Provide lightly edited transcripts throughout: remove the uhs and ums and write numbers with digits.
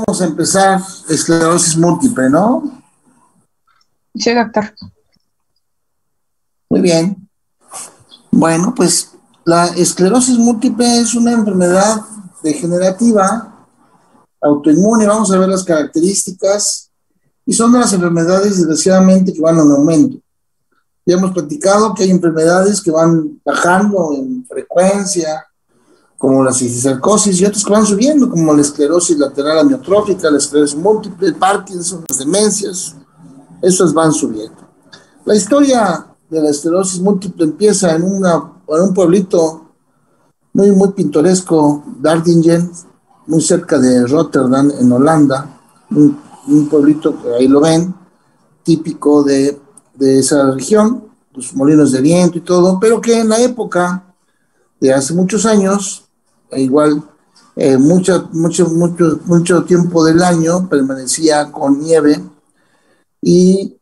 Vamos a empezar esclerosis múltiple, ¿no? Sí, doctor. Muy bien. Bueno, pues la esclerosis múltiple es una enfermedad degenerativa, autoinmune. Vamos a ver las características y son de las enfermedades, desgraciadamente, que van en aumento. Ya hemos platicado que hay enfermedades que van bajando en frecuencia, como la cisticercosis, y otras que van subiendo, como la esclerosis lateral amiotrófica, la esclerosis múltiple, el Parkinson, las demencias. Esas van subiendo. La historia de la esclerosis múltiple empieza en un pueblito muy pintoresco, Dardingen, muy cerca de Rotterdam, en Holanda, un pueblito que ahí lo ven, típico de esa región, los molinos de viento y todo, pero que en la época de hace muchos años, igual mucho tiempo del año permanecía con nieve, y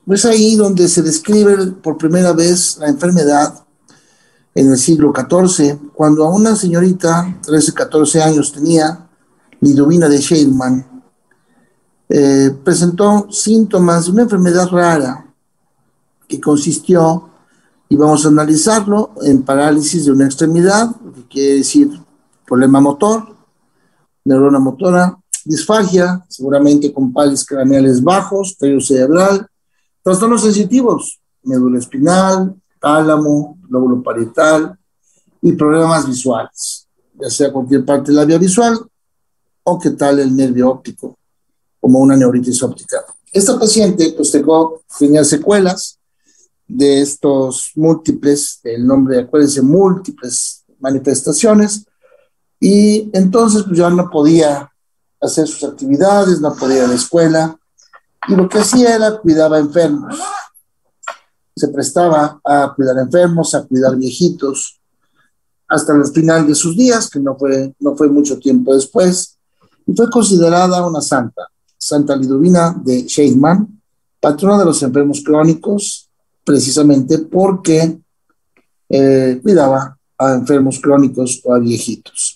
pues ahí donde se describe por primera vez la enfermedad en el siglo XIV, cuando a una señorita, 13, 14 años tenía, Lidovina de Scheidman, presentó síntomas de una enfermedad rara que consistió, y vamos a analizarlo, en parálisis de una extremidad, lo que quiere decir problema motor, neurona motora, disfagia, seguramente con pares craneales bajos, tallo cerebral, trastornos sensitivos, médula espinal, tálamo, lóbulo parietal y problemas visuales, ya sea cualquier parte de la vía visual o qué tal el nervio óptico, como una neuritis óptica. Esta paciente pues tenía secuelas de estos múltiples, el nombre, acuérdense, múltiples manifestaciones, y entonces pues ya no podía hacer sus actividades, no podía ir a la escuela, y lo que hacía era cuidaba enfermos. Se prestaba a cuidar enfermos, a cuidar viejitos, hasta el final de sus días, que no fue mucho tiempo después, y fue considerada una santa, Santa Lidovina de Scheidman, patrona de los enfermos crónicos, precisamente porque cuidaba a enfermos crónicos o a viejitos.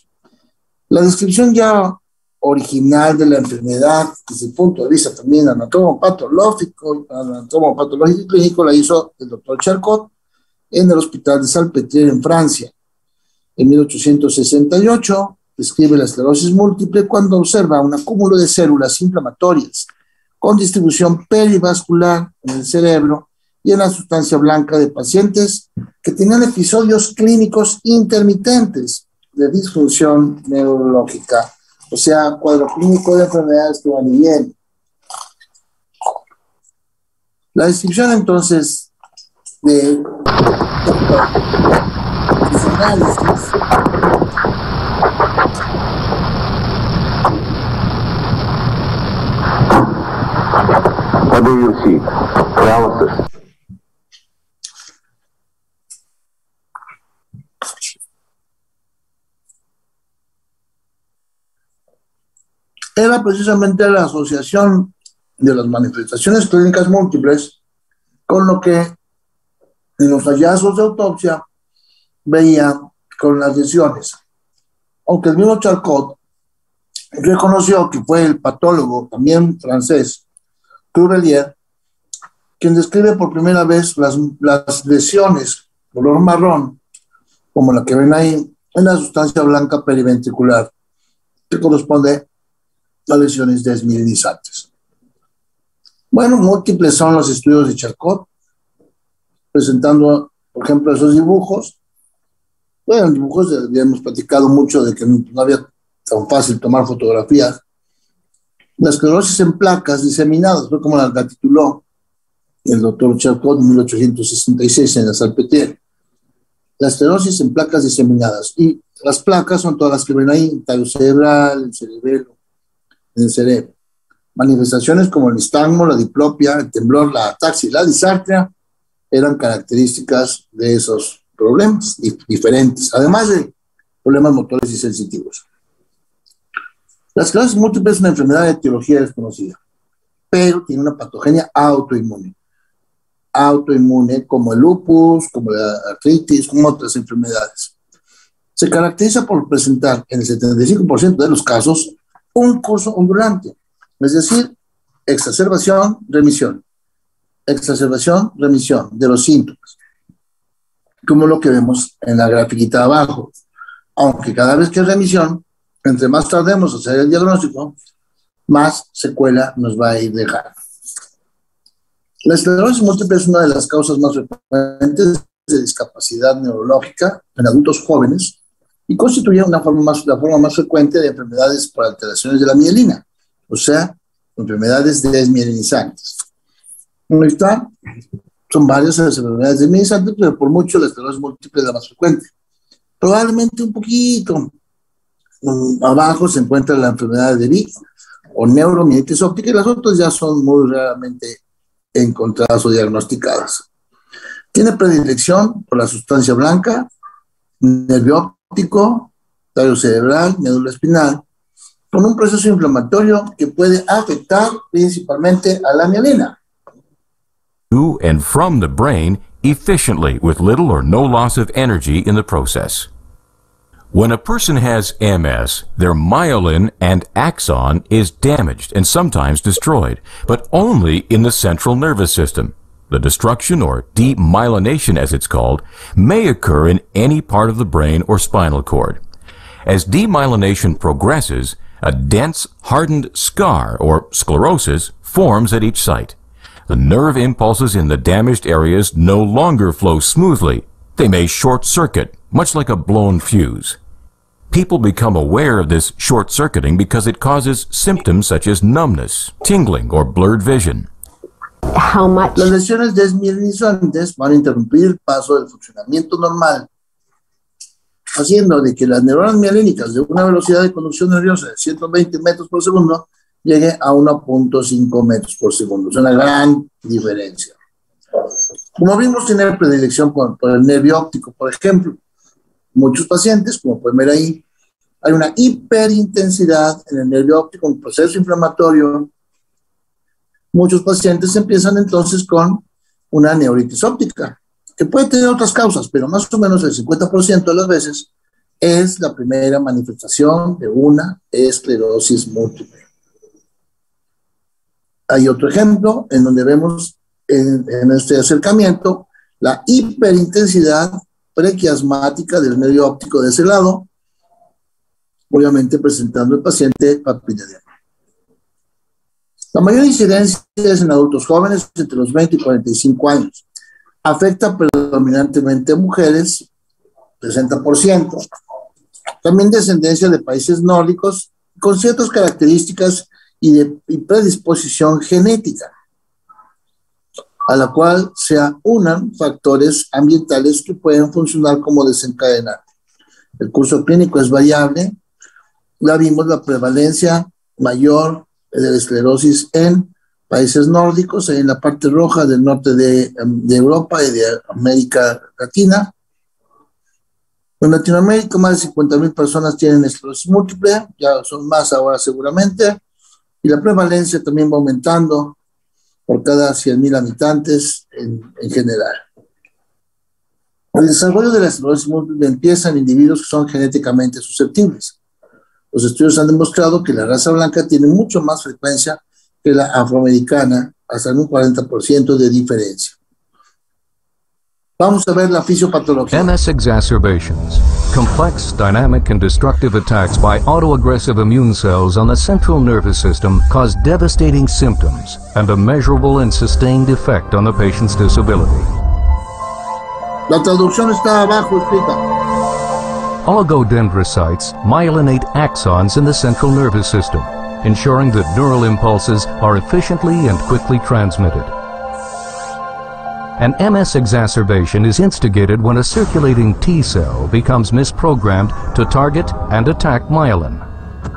La descripción ya original de la enfermedad, desde el punto de vista también anatomopatológico y clínico, la hizo el doctor Charcot en el Hospital de Salpêtrière en Francia. En 1868 describe la esclerosis múltiple cuando observa un acúmulo de células inflamatorias con distribución perivascular en el cerebro y en la sustancia blanca de pacientes que tenían episodios clínicos intermitentes de disfunción neurológica, o sea, cuadro clínico de enfermedades que van y vienen. La descripción entonces de análisis What do you see? Paralysis. era precisamente la asociación de las manifestaciones clínicas múltiples con lo que en los hallazgos de autopsia veía con las lesiones. Aunque el mismo Charcot reconoció que fue el patólogo, también francés, Cuvelier, quien describe por primera vez las lesiones color marrón, como la que ven ahí, en la sustancia blanca periventricular, que corresponde a lesiones desmielinizantes. Bueno, múltiples son los estudios de Charcot, presentando, por ejemplo, esos dibujos. Bueno, en dibujos ya hemos platicado mucho de que no había tan fácil tomar fotografías. La esclerosis en placas diseminadas, fue como la tituló el doctor Charcot en 1866 en la Salpêtrière. La esclerosis en placas diseminadas. Y las placas son todas las que ven ahí, el tallo cerebral, el cerebelo, en el cerebro. Manifestaciones como el nistagmo, la diplopia, el temblor, la ataxia y la disartria eran características de esos problemas diferentes, además de problemas motores y sensitivos. La esclerosis múltiple es una enfermedad de etiología desconocida, pero tiene una patogenia autoinmune. Autoinmune como el lupus, como la artritis, como otras enfermedades. Se caracteriza por presentar en el 75% de los casos un curso ondulante, es decir, exacerbación, remisión de los síntomas, como lo que vemos en la grafiquita de abajo. Aunque cada vez que es remisión, entre más tardemos en hacer el diagnóstico, más secuela nos va a ir dejando. La esclerosis múltiple es una de las causas más frecuentes de discapacidad neurológica en adultos jóvenes y constituye la forma más frecuente de enfermedades por alteraciones de la mielina, o sea, enfermedades desmielinizantes. Ahí está. Son varias las enfermedades desmielinizantes, pero por mucho la esclerosis múltiple es la más frecuente. Probablemente un poquito abajo se encuentra la enfermedad de Vick o neuromielitis óptica, y las otras ya son muy raramente encontradas o diagnosticadas. Tiene predilección por la sustancia blanca, nervio óptico, tallo cerebral, médula espinal, con un proceso inflamatorio que puede afectar principalmente a la mielina. To and from the brain efficiently with little or no loss of energy in the process. When a person has MS, their myelin and axon is damaged and sometimes destroyed, but only in the central nervous system. The destruction, or demyelination as it's called, may occur in any part of the brain or spinal cord. As demyelination progresses, a dense, hardened scar, or sclerosis, forms at each site. The nerve impulses in the damaged areas no longer flow smoothly. They may short-circuit, much like a blown fuse. People become aware of this short-circuiting because it causes symptoms such as numbness, tingling, or blurred vision. How much? Las lesiones desmielinizantes van a interrumpir el paso del funcionamiento normal, haciendo de que las neuronas mielínicas de una velocidad de conducción nerviosa de 120 metros por segundo llegue a 1.5 metros por segundo. Es una gran diferencia. Como vimos, tiene predilección por el nervio óptico, por ejemplo. Muchos pacientes, como pueden ver ahí, hay una hiperintensidad en el nervio óptico, un proceso inflamatorio. Muchos pacientes empiezan entonces con una neuritis óptica, que puede tener otras causas, pero más o menos el 50% de las veces es la primera manifestación de una esclerosis múltiple. Hay otro ejemplo en donde vemos en este acercamiento la hiperintensidad prequiasmática del nervio óptico de ese lado, obviamente presentando el paciente papilledema. La mayor incidencia es en adultos jóvenes entre los 20 y 45 años. Afecta predominantemente a mujeres, 60%. También descendencia de países nórdicos con ciertas características y predisposición genética, a la cual se unan factores ambientales que pueden funcionar como desencadenante. El curso clínico es variable. Ya vimos la prevalencia mayor de la esclerosis en países nórdicos, en la parte roja del norte de Europa y de América Latina. En Latinoamérica, más de 50,000 personas tienen esclerosis múltiple, ya son más ahora seguramente, y la prevalencia también va aumentando por cada 100,000 habitantes en general. El desarrollo de la esclerosis múltiple empieza en individuos que son genéticamente susceptibles. Los estudios han demostrado que la raza blanca tiene mucho más frecuencia que la afroamericana, hasta en un 40% de diferencia. Vamos a ver la fisiopatología. MS exacerbations, complex, dynamic, and destructive attacks by autoaggressive immune cells on the central nervous system cause devastating symptoms and a measurable and sustained effect on the patient's disability. La traducción está abajo escrita. Oligodendrocytes myelinate axons in the central nervous system, ensuring that neural impulses are efficiently and quickly transmitted. An MS exacerbation is instigated when a circulating T cell becomes misprogrammed to target and attack myelin.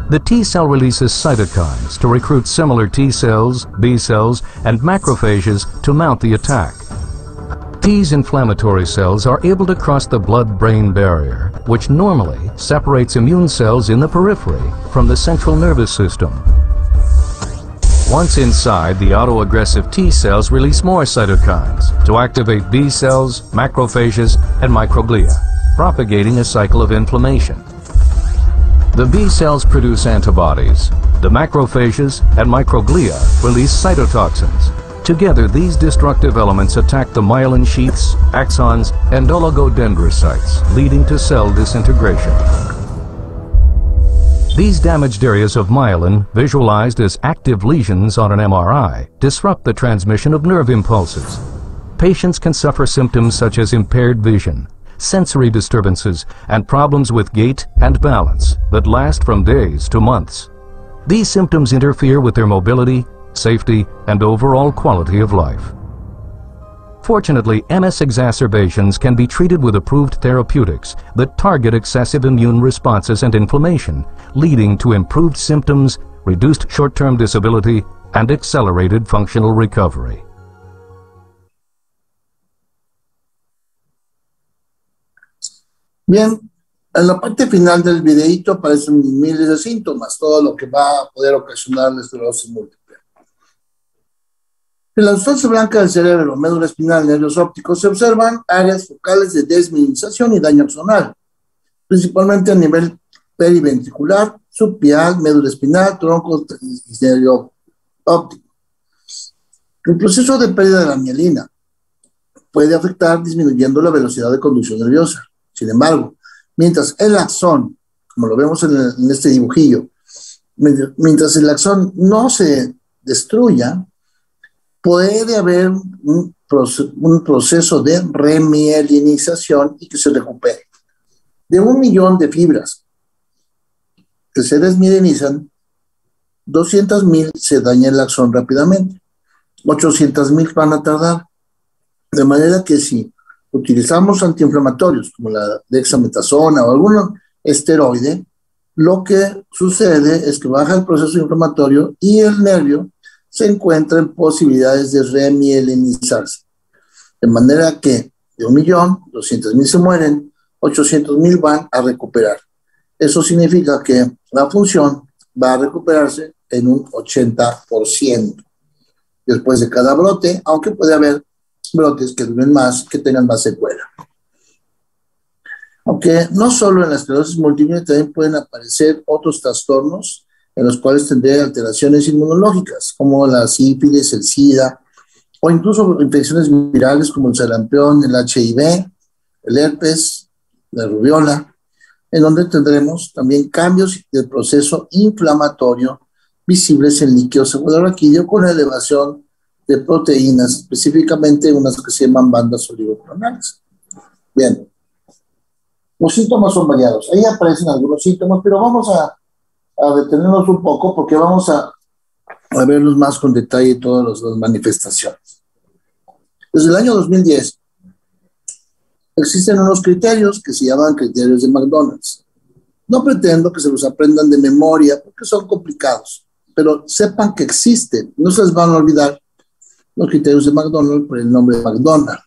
The T cell releases cytokines to recruit similar T cells, B cells, and macrophages to mount the attack. These inflammatory cells are able to cross the blood-brain barrier, which normally separates immune cells in the periphery from the central nervous system. Once inside, the autoaggressive T cells release more cytokines to activate B cells, macrophages, and microglia, propagating a cycle of inflammation. The B cells produce antibodies, The macrophages and microglia release cytotoxins. Together, these destructive elements attack the myelin sheaths, axons, and oligodendrocytes, leading to cell disintegration. These damaged areas of myelin, visualized as active lesions on an MRI, disrupt the transmission of nerve impulses. Patients can suffer symptoms such as impaired vision, sensory disturbances, and problems with gait and balance that last from days to months. These symptoms interfere with their mobility, safety, and overall quality of life. Fortunately, MS exacerbations can be treated with approved therapeutics that target excessive immune responses and inflammation, leading to improved symptoms, reduced short-term disability, and accelerated functional recovery. Bien, en la parte final del videíto aparecen miles de síntomas, todo lo que va a poder ocasionar la esclerosis múltiple. En la sustancia blanca del cerebro, médula espinal, nervios ópticos, se observan áreas focales de desmineralización y daño axonal, principalmente a nivel periventricular, subpial, médula espinal, tronco y nervio óptico. El proceso de pérdida de la mielina puede afectar disminuyendo la velocidad de conducción nerviosa. Sin embargo, mientras el axón, como lo vemos en este dibujillo, mientras el axón no se destruya, puede haber un proceso de remielinización y que se recupere. De 1 millón de fibras que se desmielinizan, 200,000 se daña el axón rápidamente, 800,000 van a tardar. De manera que si utilizamos antiinflamatorios como la dexametasona o algún esteroide, lo que sucede es que baja el proceso inflamatorio y el nervio se encuentra en posibilidades de remielinizarse. De manera que de 1 millón, 200,000 se mueren, 800,000 van a recuperar. Eso significa que la función va a recuperarse en un 80% después de cada brote, aunque puede haber brotes que duren más, que tengan más secuela. Aunque no solo en la esclerosis múltiple, también pueden aparecer otros trastornos en los cuales tendré alteraciones inmunológicas, como la sífilis, el SIDA, o incluso infecciones virales como el sarampión, el HIV, el herpes, la rubiola, en donde tendremos también cambios del proceso inflamatorio visibles en líquido cefalorraquídeo con elevación de proteínas, específicamente unas que se llaman bandas oligoclonales. Bien, los síntomas son variados. Ahí aparecen algunos síntomas, pero vamos a detenernos un poco porque vamos a verlos más con detalle todas las manifestaciones. Desde el año 2010 existen unos criterios que se llaman criterios de McDonald's. No pretendo que se los aprendan de memoria porque son complicados, pero sepan que existen. No se les van a olvidar los criterios de McDonald's por el nombre de McDonald's.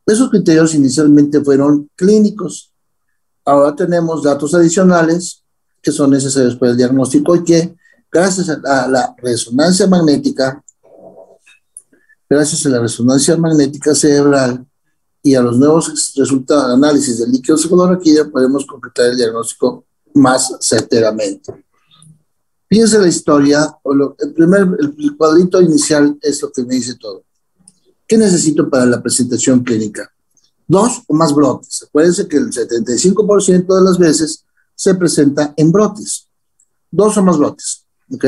Esos criterios inicialmente fueron clínicos. Ahora tenemos datos adicionales que son necesarios para el diagnóstico y que, gracias a la resonancia magnética, cerebral y a los nuevos resultados de análisis del líquido cefalorraquídeo, podemos concretar el diagnóstico más certeramente. Fíjense la historia, el cuadrito inicial es lo que me dice todo. ¿Qué necesito para la presentación clínica? 2 o más brotes. Acuérdense que el 75% de las veces se presenta en brotes. 2 o más brotes, ¿ok?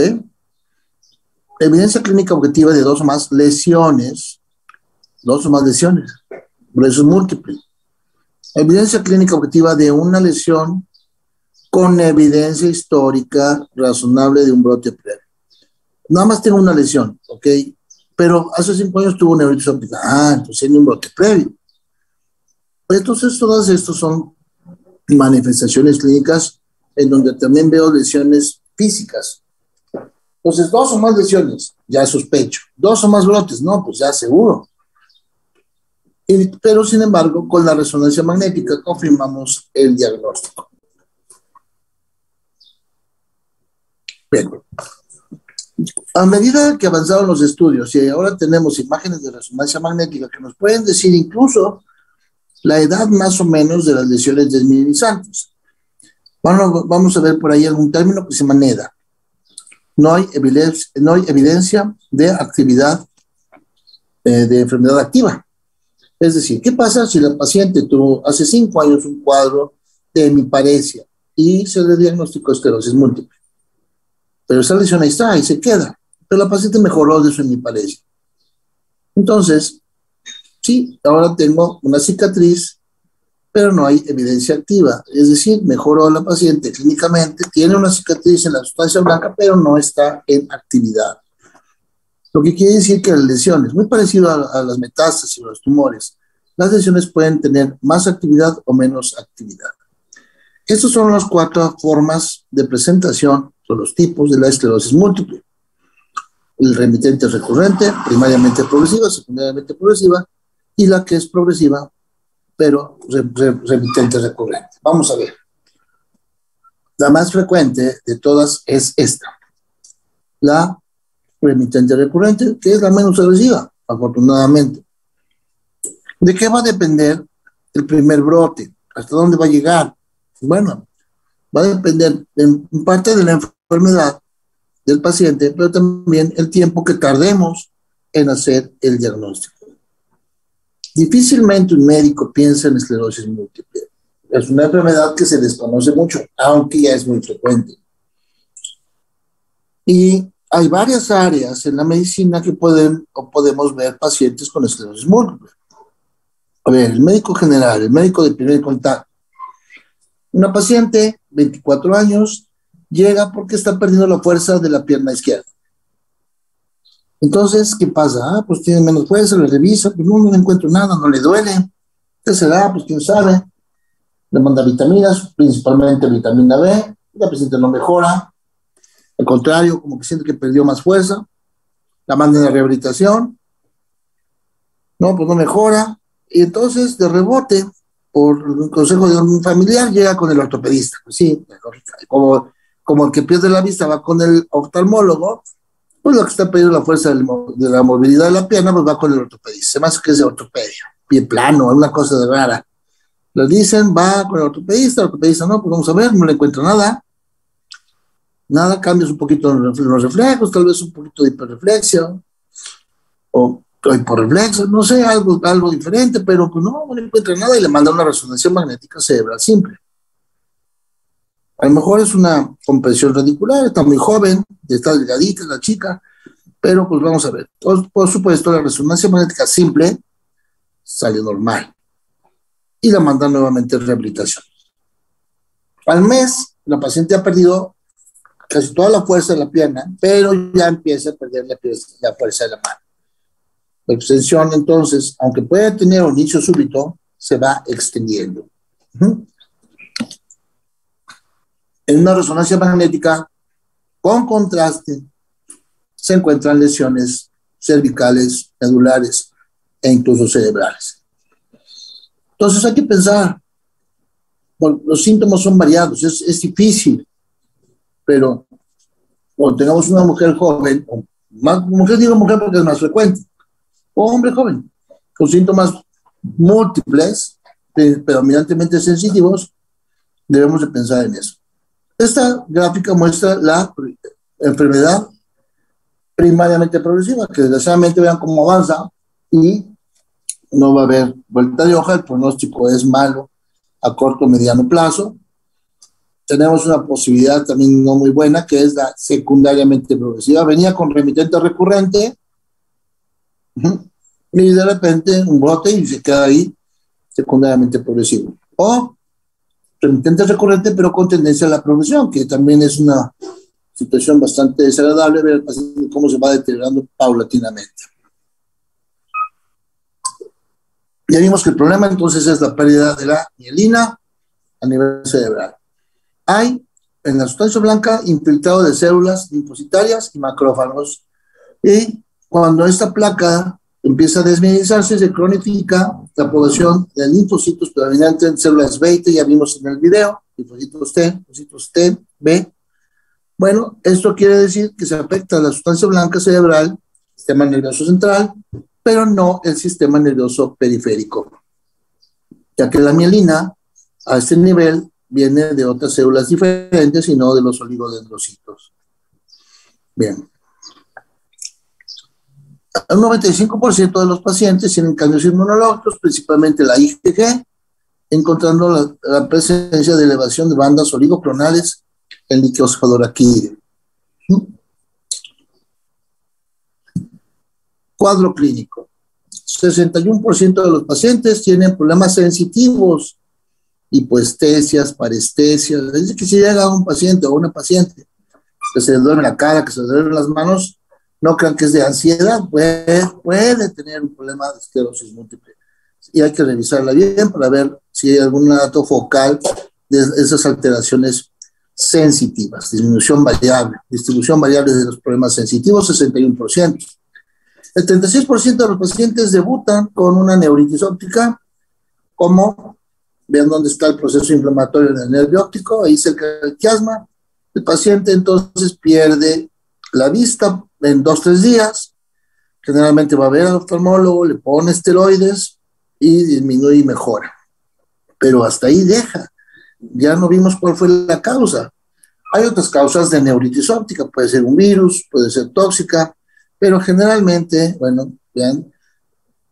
Evidencia clínica objetiva de 2 o más lesiones. 2 o más lesiones. Por eso es múltiple. Evidencia clínica objetiva de una lesión con evidencia histórica razonable de un brote previo. Nada más tengo una lesión, ¿ok? Pero hace 5 años tuvo neuritis óptica. Entonces tiene un brote previo. Entonces todas estas son manifestaciones clínicas en donde también veo lesiones físicas. Entonces 2 o más lesiones, ya sospecho. 2 o más brotes, no, pues ya seguro. Pero sin embargo, con la resonancia magnética confirmamos el diagnóstico. Bien. A medida que avanzaron los estudios y ahora tenemos imágenes de resonancia magnética que nos pueden decir incluso la edad más o menos de las lesiones desmineralizantes. Bueno, vamos a ver por ahí algún término que se llama NEDA. No hay evidencia de actividad, de enfermedad activa. Es decir, ¿qué pasa si la paciente tuvo hace 5 años un cuadro de hemiparesia y se le diagnosticó esclerosis múltiple? Pero esa lesión ahí está, ahí se queda. Pero la paciente mejoró de su hemiparesia. Entonces, sí, ahora tengo una cicatriz, pero no hay evidencia activa. Es decir, mejoró la paciente clínicamente, tiene una cicatriz en la sustancia blanca, pero no está en actividad. Lo que quiere decir que las lesiones, muy parecido a las metástasis o los tumores, las lesiones pueden tener más actividad o menos actividad. Estas son las 4 formas de presentación, son los tipos de la esclerosis múltiple. El remitente recurrente, primariamente progresiva, secundariamente progresiva, y la que es progresiva, pero remitente recurrente. Vamos a ver. La más frecuente de todas es esta, la remitente recurrente, que es la menos agresiva, afortunadamente. ¿De qué va a depender el primer brote? ¿Hasta dónde va a llegar? Bueno, va a depender en parte de la enfermedad del paciente, pero también el tiempo que tardemos en hacer el diagnóstico. Difícilmente un médico piensa en esclerosis múltiple. Es una enfermedad que se desconoce mucho, aunque ya es muy frecuente. Y hay varias áreas en la medicina que podemos ver pacientes con esclerosis múltiple. A ver, el médico general, el médico de primer contacto. Una paciente, 24 años, llega porque está perdiendo la fuerza de la pierna izquierda. Entonces, ¿qué pasa? Pues tiene menos fuerza, le revisa, pues no le encuentro nada, no le duele. ¿Qué será? Pues quién sabe. Le manda vitaminas, principalmente vitamina B, la paciente no mejora. Al contrario, como que siente que perdió más fuerza. La mandan a rehabilitación. No, pues no mejora. Y entonces, de rebote, por el consejo de un familiar, llega con el ortopedista. Pues sí, como el que pierde la vista va con el oftalmólogo, pues lo que está perdiendo la fuerza de la movilidad de la pierna, pues va con el ortopedista. Se me hace que es de ortopedia, pie plano, una cosa de rara. Le dicen, va con el ortopedista no, pues vamos a ver, no le encuentra nada. Nada, cambias un poquito los reflejos, tal vez un poquito de hiperreflexia, o hiporreflexia, no sé, algo diferente, pero pues no le encuentra nada y le manda una resonancia magnética cerebral simple. A lo mejor es una compresión radicular, está muy joven, está delgadita la chica, pero pues vamos a ver. Por supuesto, la resonancia magnética simple sale normal y la mandan nuevamente a rehabilitación. Al mes, la paciente ha perdido casi toda la fuerza de la pierna, pero ya empieza a perder la fuerza de la mano. La extensión, entonces, aunque pueda tener un inicio súbito, se va extendiendo. En una resonancia magnética con contraste se encuentran lesiones cervicales, medulares e incluso cerebrales. Entonces hay que pensar, bueno, los síntomas son variados, es difícil, pero cuando tengamos una mujer joven, o mujer porque es más frecuente, o hombre joven, con síntomas múltiples, predominantemente sensitivos, debemos de pensar en eso. Esta gráfica muestra la enfermedad primariamente progresiva, que desgraciadamente vean cómo avanza y no va a haber vuelta de hoja, el pronóstico es malo a corto o mediano plazo. Tenemos una posibilidad también no muy buena, que es la secundariamente progresiva. Venía con remitente recurrente y de repente un brote y se queda ahí secundariamente progresivo. O remitente recurrente, pero con tendencia a la progresión, que también es una situación bastante desagradable ver al paciente cómo se va deteriorando paulatinamente. Ya vimos que el problema entonces es la pérdida de la mielina a nivel cerebral. Hay en la sustancia blanca infiltrado de células linfocitarias y macrófagos, y cuando esta placa empieza a desmineralizarse, se cronifica la población de linfocitos predominantes en células beta, ya vimos en el video, linfocitos T, linfocitos T, B. Bueno, esto quiere decir que se afecta a la sustancia blanca cerebral, sistema nervioso central, pero no el sistema nervioso periférico, ya que la mielina a este nivel viene de otras células diferentes y no de los oligodendrocitos. Bien. El 95% de los pacientes tienen cambios inmunológicos, principalmente la IgG, encontrando la presencia de elevación de bandas oligoclonales en líquido cefalorraquídeo. Cuadro clínico. 61% de los pacientes tienen problemas sensitivos, hipoestesias, parestesias. Es decir, que si llega un paciente o una paciente que se le duele la cara, que se le duelen las manos, no crean que es de ansiedad, puede tener un problema de esclerosis múltiple. Y hay que revisarla bien para ver si hay algún dato focal de esas alteraciones sensitivas. Distribución variable de los problemas sensitivos, 61%. El 36% de los pacientes debutan con una neuritis óptica, como, vean dónde está el proceso inflamatorio en el nervio óptico, ahí cerca del quiasma. El paciente entonces pierde la vista en 2-3 días, generalmente va a ver al oftalmólogo, le pone esteroides y disminuye y mejora. Pero hasta ahí deja. Ya no vimos cuál fue la causa. Hay otras causas de neuritis óptica, puede ser un virus, puede ser tóxica, pero generalmente, bueno, vean,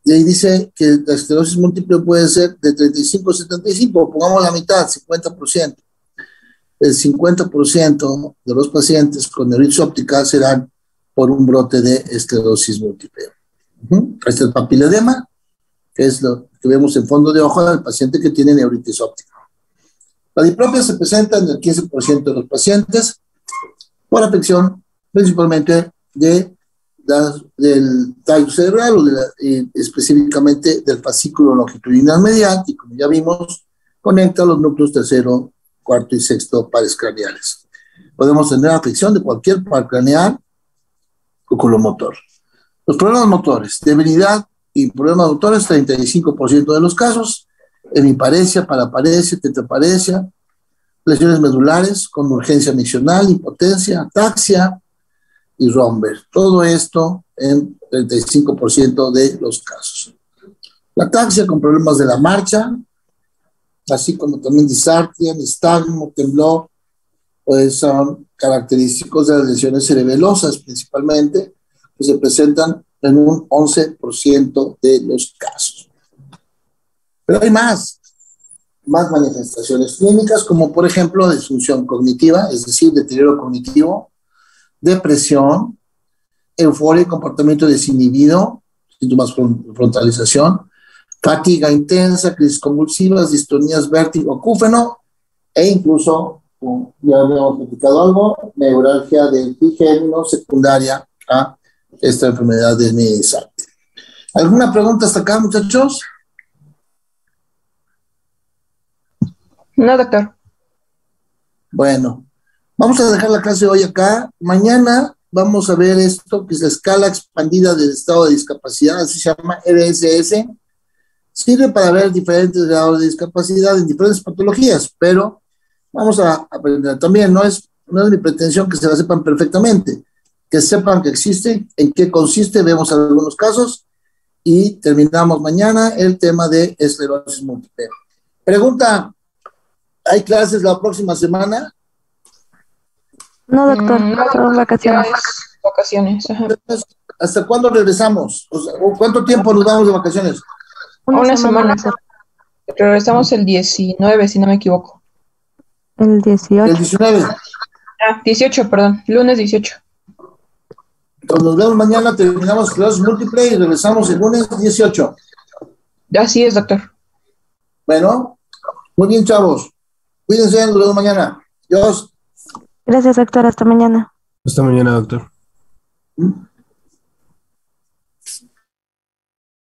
y ahí dice que la esclerosis múltiple puede ser de 35 a 75, pongamos la mitad, 50%. El 50% de los pacientes con neuritis óptica serán por un brote de esclerosis múltiple. Este es el papiledema, que es lo que vemos en fondo de ojo del paciente que tiene neuritis óptica. La diplopia se presenta en el 15% de los pacientes por afección principalmente del tallo cerebral y específicamente del fascículo longitudinal medial, y como ya vimos, conecta los núcleos tercero, cuarto y sexto pares craneales. Podemos tener afección de cualquier par craneal oculomotor. Los problemas motores, debilidad y problemas motores, 35% de los casos, hemiparesia, paraparesia, tetraparesia, lesiones medulares con urgencia miccional, impotencia, ataxia y Romberg. Todo esto en 35% de los casos. La ataxia con problemas de la marcha, así como también disartria, nistagmo, temblor, pues son característicos de las lesiones cerebelosas principalmente, que se presentan en un 11% de los casos. Pero hay más manifestaciones clínicas, como por ejemplo disfunción cognitiva, es decir, deterioro cognitivo, depresión, euforia y comportamiento desinhibido, síntomas frontalización, fatiga intensa, crisis convulsivas, distonías, vértigo, acúfeno, e incluso, ya habíamos platicado algo, neuralgia del trigémino secundaria a esta enfermedad de Méniès-Sarte. ¿Alguna pregunta hasta acá, muchachos? No, doctor. Bueno, vamos a dejar la clase hoy acá. Mañana vamos a ver esto, que es la escala expandida del estado de discapacidad, así se llama EDSS. Sirve para ver diferentes grados de discapacidad en diferentes patologías, pero vamos a aprender también. No es mi pretensión que se la sepan perfectamente, que sepan que existe, en qué consiste, vemos algunos casos y terminamos mañana el tema de esclerosis múltiple. Pregunta, ¿hay clases la próxima semana? No, doctor, No, son vacaciones. ya es vacaciones. Ajá. ¿Hasta cuándo regresamos? O sea, ¿cuánto tiempo nos damos de vacaciones? Una semana. Regresamos el 19, si no me equivoco. El 18. El 19. 18, perdón. Lunes 18. Entonces nos vemos mañana, terminamos esclerosis múltiple y regresamos el lunes 18. Así es, doctor. Bueno, muy bien, chavos. Cuídense, nos vemos mañana. Dios. Gracias, doctor. Hasta mañana. Hasta mañana, doctor.